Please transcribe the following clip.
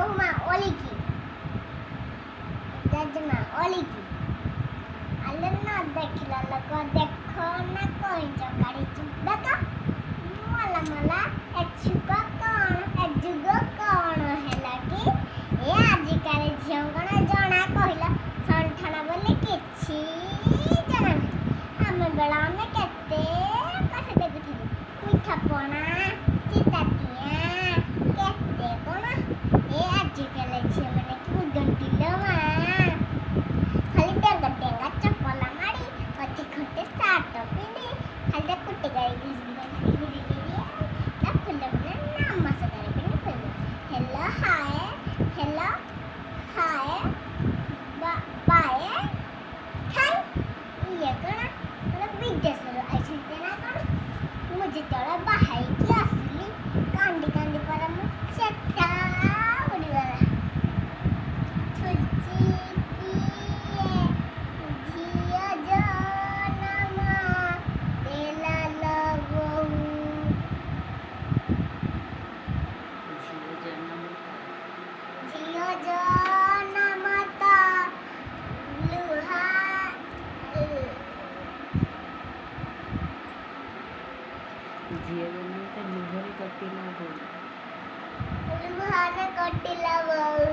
बहुमा ओलिकी जजमा ओलिकी अल्लना देखिला लोक देखो ना कोई चौकारी चुबका मला मला एजुग कौन हैला कि ए आजिकाल झियो कण जना कहला संठाना बोले किछि जना हम बेला में केते कसे देखिथिलु मिठा पना चितातिया केते कोन ए आजिकाल झियो माने कि गंटिलो मा खाली डेंगा चप्पल मारी पति खटे साट पिंदी खाली कुटी गाई घिरी ना फुल बने नाम मसदारी पिंदी फुल हेलो हाय बाय हाय ये कण मतलब विदेश रो आइछते ना कण मुझे तोरा बाहाई की असली कांडी पर मु चट्टा उड़ी वाला छुची की झियो जनमा देला लगऊ झियो जनमा ता लुहा जीवन का लुहरे कटिला हो लुहाने कटिला बहु